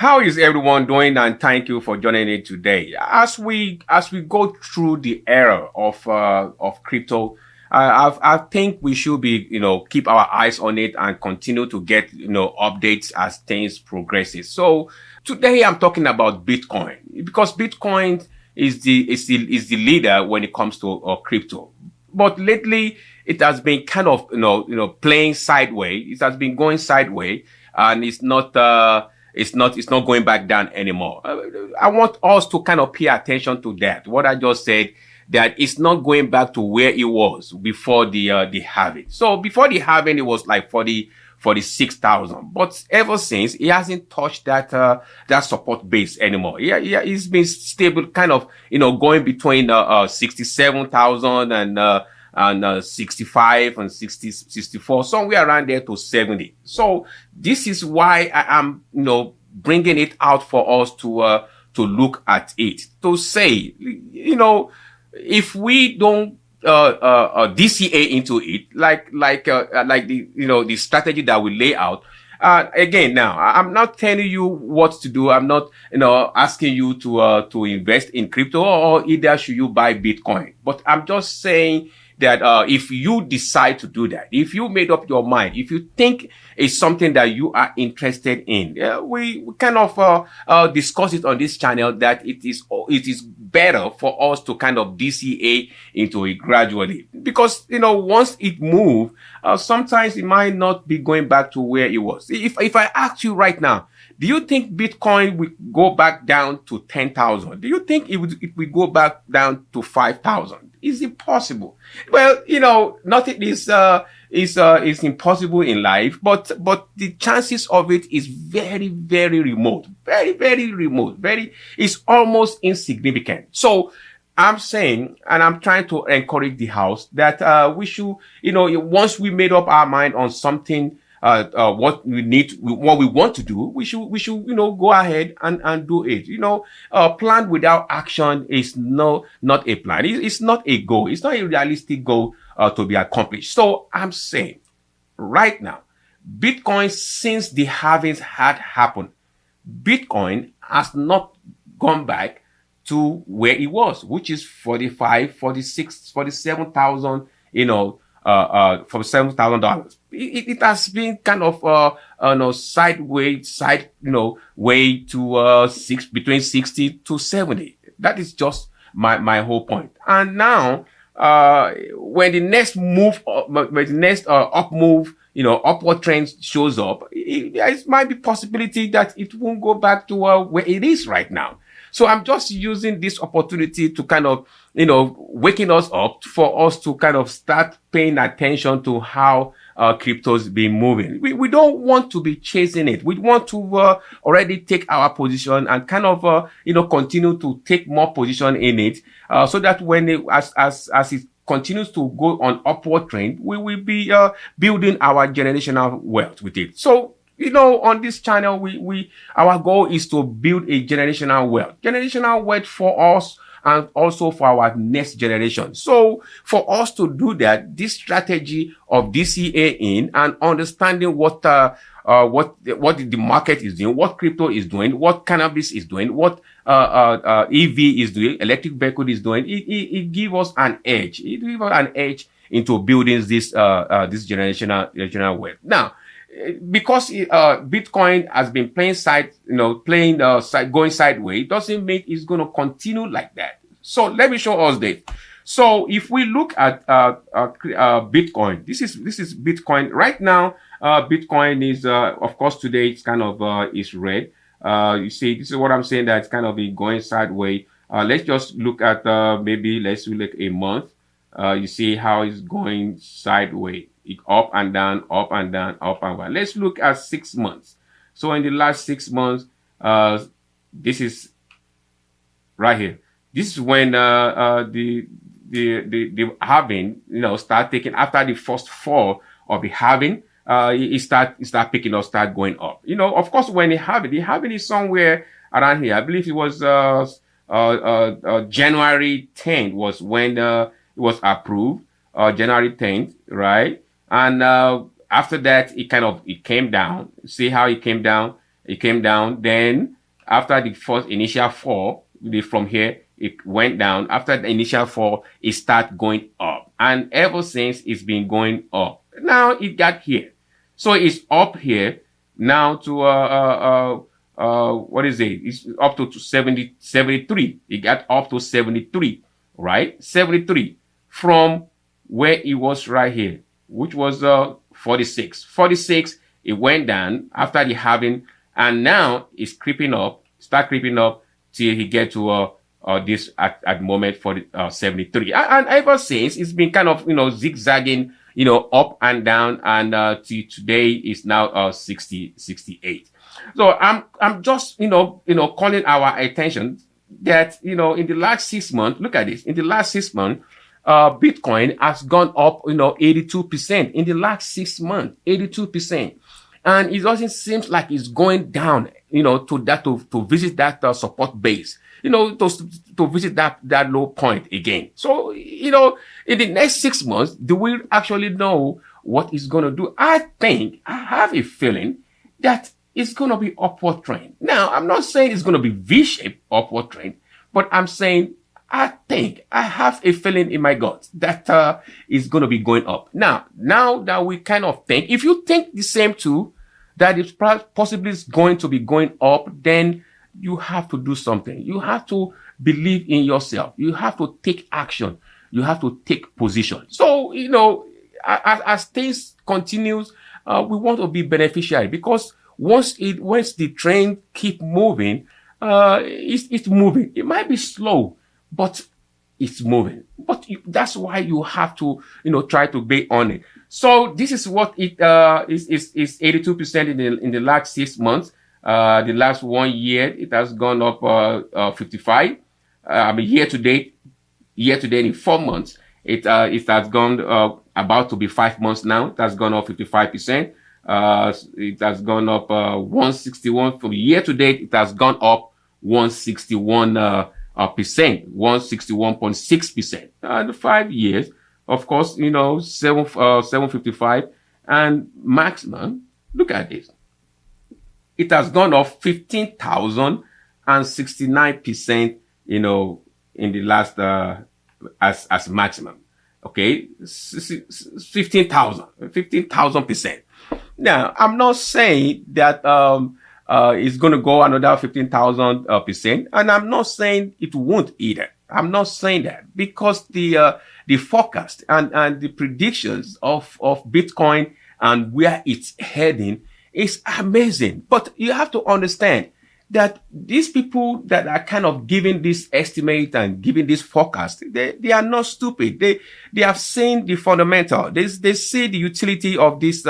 How is everyone doing? And thank you for joining in today. As we go through the era of crypto, I think we should be keep our eyes on it and continue to get updates as things progresses. So today I'm talking about Bitcoin because Bitcoin is the leader when it comes to crypto. But lately it has been kind of playing sideways. It has been going sideways, and it's not going back down anymore. I want us to kind of pay attention to that. What I just said, that it's not going back to where it was before the halving. So before the halving, it was like 46,000. But ever since, it hasn't touched that support base anymore. Yeah, it's been stable, kind of going between 67,000 and 65 and 60, 64, somewhere around there to 70. So this is why I am, bringing it out for us to look at it, to say, if we don't DCA into it, like the strategy that we lay out. Again, now I'm not telling you what to do. I'm not asking you to invest in crypto, or either should you buy Bitcoin. But I'm just saying that if you decide to do that, if you made up your mind, if you think it's something that you are interested in, we kind of discuss it on this channel, that it is better for us to kind of DCA into it gradually, because once it moves, sometimes it might not be going back to where it was. If I ask you right now, do you think Bitcoin will go back down to 10,000? Do you think it will go back down to 5,000? Is it possible? Well, nothing is impossible in life, but the chances of it is very, very remote, very, very remote, it's almost insignificant. So I'm saying, and I'm trying to encourage the house, that we should, once we made up our mind on something, what we want to do, we should go ahead and do it. Plan without action is not a plan. It's not a goal. It's not a realistic goal to be accomplished. So I'm saying right now, Bitcoin, since the halvings had happened, Bitcoin has not gone back to where it was, which is 45, 46, 47,000, $47,000. It has been kind of sideways, way to between 60 to 70. That is just my whole point. And now, when the next move, when the next up move, upward trend shows up, it might be possibility that it won't go back to where it is right now. So I'm just using this opportunity to kind of, waking us up, for us to kind of start paying attention to how crypto's been moving. We don't want to be chasing it. We want to already take our position and kind of, continue to take more position in it, so that when as it continues to go on upward trend, we will be building our generational wealth with it. So, on this channel, our goal is to build a generational wealth for us and also for our next generation. So for us to do that, this strategy of DCA in and understanding what the market is doing, what crypto is doing, what cannabis is doing, what EV is doing, electric vehicle is doing, it gives us an edge. It gives us an edge into building this generational wealth. Now, because Bitcoin has been playing going sideways, doesn't mean it's going to continue like that. So let me show us this. So if we look at Bitcoin, this is Bitcoin right now. Bitcoin is of course today it's kind of is red. You see, this is what I'm saying, that it's kind of been going sideways. Let's just look at maybe let's look at a month. You see how it's going sideways. Up and down, up and down, up and down. Let's look at 6 months. So in the last 6 months, this is right here. This is when the halving, start taking after the first fall of the halving. It start picking up, start going up. Of course, when the halving is somewhere around here. I believe it was January 10th was when it was approved. January 10th, right? And after that, it came down. See how it came down? it came down. Then after the first initial fall, from here, it went down. After the initial fall, it started going up. And ever since, it's been going up. Now it got here. So it's up here now to, what is it? It's up to 73. It got up to 73, right? 73 from where it was right here, which was 46. 46, it went down after the halving, and now it's creeping up, start creeping up till he get to this at the moment for 73. And ever since, it's been kind of, zigzagging, up and down, and till today is now 68. So I'm just, calling our attention that, in the last 6 months, look at this, in the last 6 months, Bitcoin has gone up, 82% in the last 6 months, 82%. And it doesn't seem like it's going down, to visit that support base, to visit that low point again. So, in the next 6 months, do we actually know what it's going to do? I have a feeling that it's going to be upward trend. Now, I'm not saying it's going to be V-shaped upward trend, but I'm saying I have a feeling in my gut that it's going to be going up. Now that we kind of think, if you think the same too, that it's possibly going to be going up, then you have to do something. You have to believe in yourself. You have to take action. You have to take position. So, as things continues, we want to be beneficiary, because once the train keep moving, it's moving. It might be slow, but it's moving. But that's why you have to, try to be on it. So this is what it is 82% in the last 6 months. The last 1 year, it has gone up 55. Year to date in 4 months, it has gone about to be 5 months now. It has gone up 55%. It has gone up 161 from year to date. It has gone up 161 percent, 161.6%. And 5 years, of course, 755 and maximum. Look at this. It has gone up 15,069%, in the last as maximum. Okay, 15,000%. Now, I'm not saying that it's going to go another 15,000%, and I'm not saying it won't either. I'm not saying that, because the forecast and the predictions of Bitcoin and where it's heading is amazing. But you have to understand that these people that are kind of giving this estimate and giving this forecast, they are not stupid. They have seen the fundamental. They see the utility of this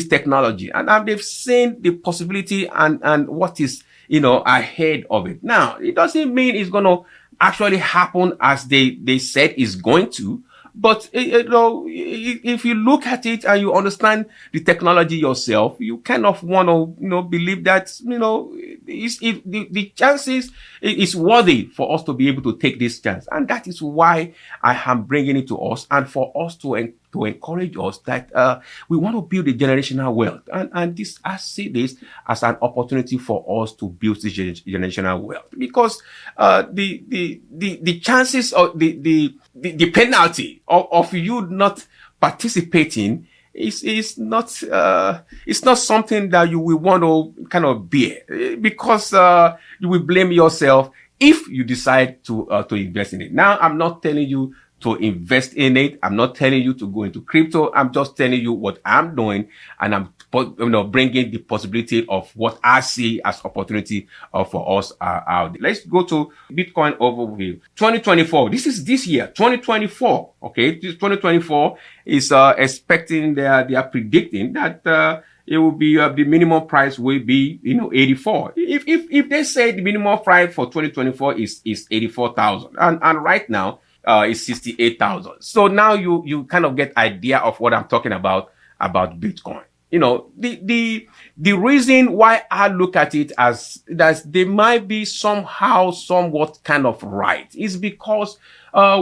technology, and they've seen the possibility and what is, ahead of it. Now, it doesn't mean it's going to actually happen as they said it's going to. But, if you look at it and you understand the technology yourself, you kind of want to, believe that, the chances is worthy for us to be able to take this chance. And that is why I am bringing it to us, and for us to encourage us that we want to build a generational wealth. And this, I see this as an opportunity for us to build this generational wealth, because the chances of the penalty of you not participating is not something that you will want to kind of bear, because you will blame yourself if you decide to invest in it. Now, I'm not telling you to invest in it. I'm not telling you to go into crypto. I'm just telling you what I'm doing, and I'm bringing the possibility of what I see as opportunity for us out there. Let's go to Bitcoin overview. 2024. This is this year, 2024. Okay, this 2024 is expecting they are predicting that it will be the minimum price will be 84. If they say the minimum price for 2024 is 84,000, and right now is 68,000. So now you kind of get idea of what I'm talking about Bitcoin. The reason why I look at it as that they might be somehow somewhat kind of right is because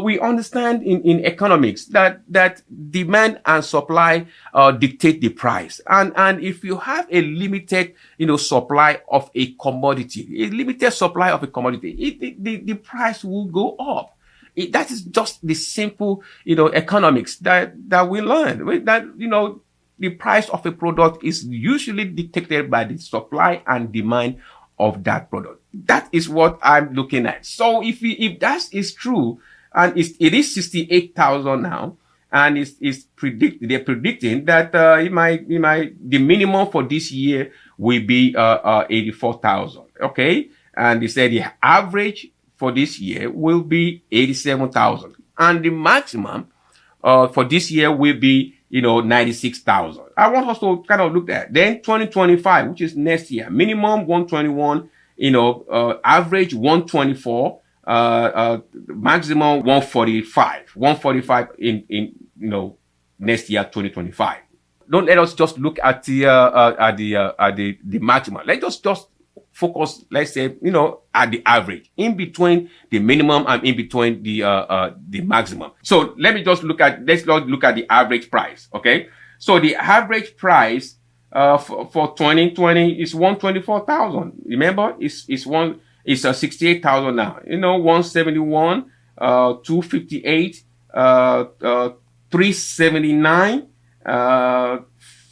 we understand in economics that demand and supply dictate the price, and if you have a limited supply of a commodity, the price will go up. That is just the simple economics that we learn. That the price of a product is usually dictated by the supply and demand of that product. That is what I'm looking at. So if that is true, and it is 68,000 now, and they're predicting that the minimum for this year will be 84,000. Okay, and they said the average for this year will be 87,000, and the maximum for this year will be 96,000. I want us to kind of look at then 2025, which is next year. Minimum 121, average 124, maximum 145. 145 in next year 2025. Don't let us just look at the maximum. Let's just focus, let's say, at the average, in between the minimum and in between the maximum. So let's just look at the average price. Okay. So the average price for 2020 is 124,000. Remember, it's 68,000 now. 171, 258, 379,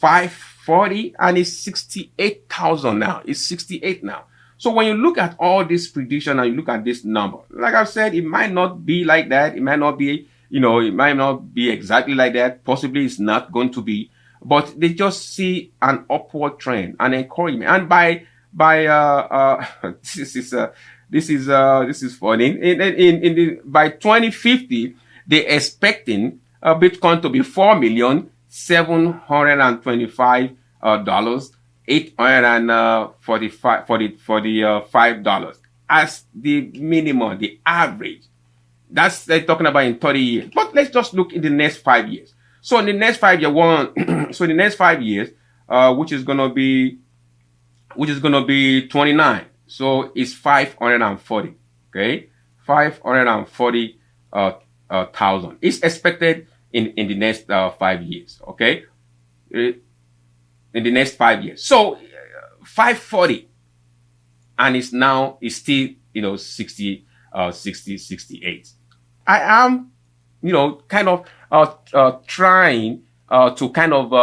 540, and it's 68,000 now. It's 68 now. So when you look at all this prediction and you look at this number, like I've said, it might not be like that. It might not be, it might not be exactly like that. Possibly it's not going to be, but they just see an upward trend, an encouragement. And by this is funny. By 2050, they're expecting Bitcoin to be $4,725,845 $5 as the minimum, the average. That's they're talking about in 30 years. But let's just look in the next 5 years. So in the next 5 year so in the next 5 years, which is gonna be 29. So it's 540. Okay, 540,000 is expected in the next 5 years. Okay, in the next 5 years. So 540, and it's still 68. I am kind of trying to kind of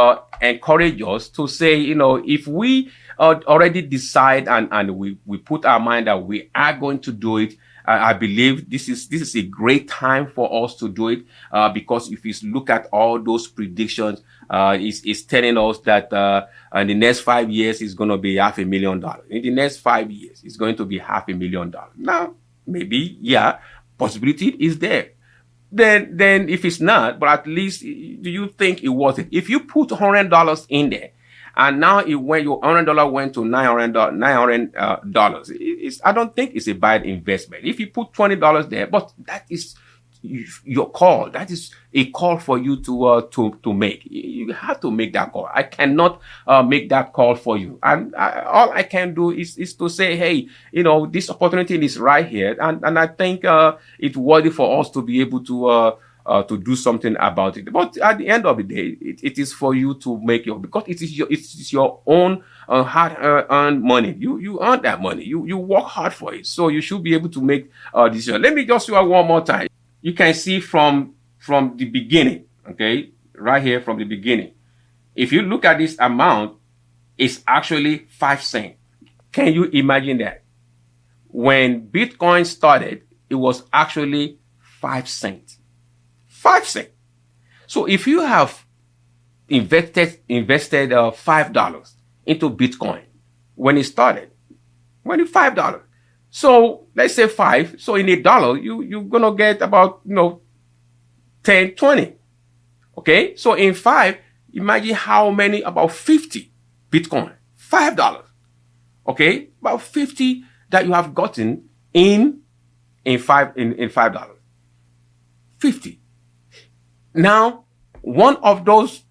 encourage us to say, if we already decide and we put our mind that we are going to do it, I believe this is a great time for us to do it, because if you look at all those predictions, it's telling us that in the next 5 years it's going to be $500,000. In the next 5 years, it's going to be $500,000. Now, maybe, yeah, possibility is there. Then if it's not, but at least do you think it was it? If you put $100 in there, and now when your $100 went to $900, I don't think it's a bad investment. If you put $20 there, but that is your call. That is a call for you to make. You have to make that call. I cannot make that call for you. And all I can do is to say, hey, this opportunity is right here, and I think it's worthy for us to be able to do something about it. But at the end of the day, it is for you to make because it is your own hard-earned money. You earn that money. You work hard for it. So you should be able to make a decision. Let me just do it one more time. You can see from the beginning, okay, right here from the beginning. If you look at this amount, it's actually 5 cents. Can you imagine that? When Bitcoin started, it was actually 5 cents. 5 cents. So if you have invested $5 into Bitcoin when it started, $5. So let's say 5. So in $1, you're gonna get about 10, 20. Okay. So in 5, imagine how many, about 50 Bitcoin, $5. Okay, about 50 that you have gotten in $5. 50. Now, one of those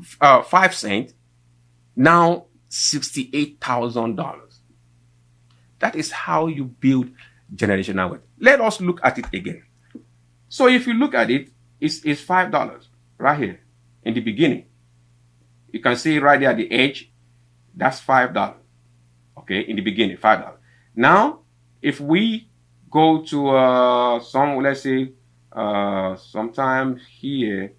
5 cents, now $68,000. That is how you build generational wealth. Let us look at it again. So if you look at it, it's $5 right here in the beginning. You can see right there at the edge, that's $5. Okay, in the beginning, $5. Now, if we go to let's say sometime here,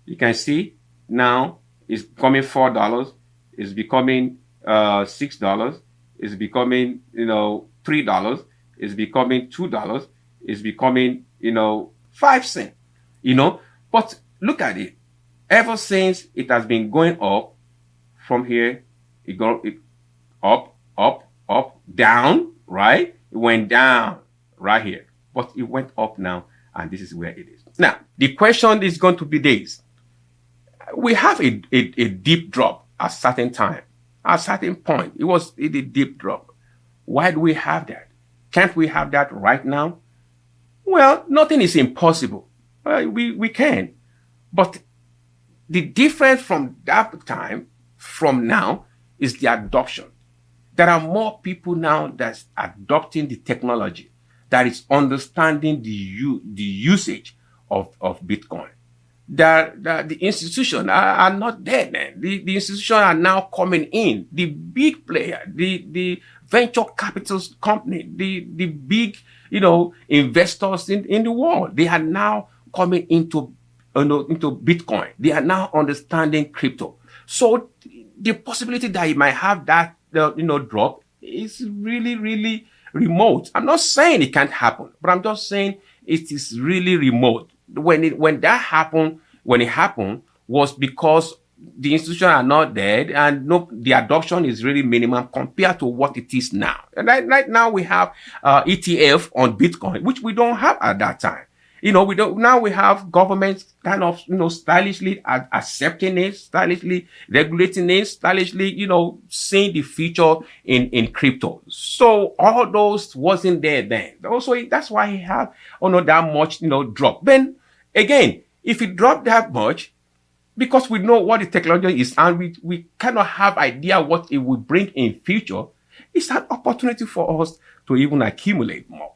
you can see now it's becoming $4, it's becoming $6, it's becoming $3, it's becoming $2, it's becoming 5 cents. But look at it. Ever since it has been going up from here, it up, up, up, down, right? It went down right here, but it went up now, and this is where it is. Now, the question is going to be this. We have a deep drop at a certain time, at a certain point. It was a deep drop. Why do we have that? Can't we have that right now? Well, nothing is impossible. We can. But the difference from that time, from now, is the adoption. There are more people now that's adopting the technology, that is understanding the usage of Bitcoin. The institutions are not dead, man. The institutions are now coming in. The big player, the venture capital company, the big, investors in the world, they are now coming into Bitcoin. They are now understanding crypto. So the possibility that you might have that, drop is really, really remote. I'm not saying it can't happen, but I'm just saying it is really remote. When it happened was because the institutions are not dead, and the adoption is really minimum compared to what it is now. And right now we have ETF on Bitcoin, which we don't have at that time. Now we have governments kind of, stylishly accepting it, stylishly regulating it, stylishly, seeing the future in crypto. So all those wasn't there then. Also, that's why he had, that much, drop. Then again, if it dropped that much, because we know what the technology is and we cannot have idea what it will bring in future, it's an opportunity for us to even accumulate more.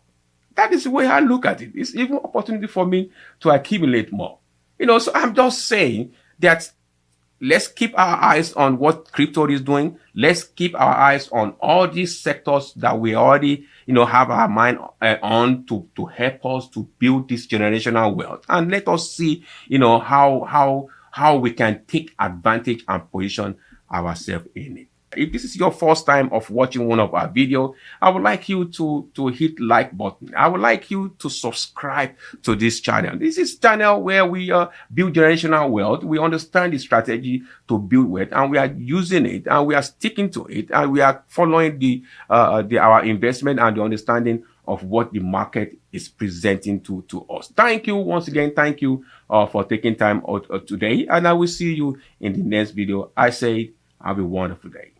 That is the way I look at it. It's even an opportunity for me to accumulate more. So I'm just saying that let's keep our eyes on what crypto is doing. Let's keep our eyes on all these sectors that we already, have our mind on to help us to build this generational wealth. And let us see, how we can take advantage and position ourselves in it. If this is your first time of watching one of our videos, I would like you to hit like button. I would like you to subscribe to this channel. This is channel where we build generational wealth. We understand the strategy to build wealth, and we are using it, and we are sticking to it, and we are following our investment and the understanding of what the market is presenting to us. Thank you once again. Thank you for taking time out today, and I will see you in the next video. I say have a wonderful day.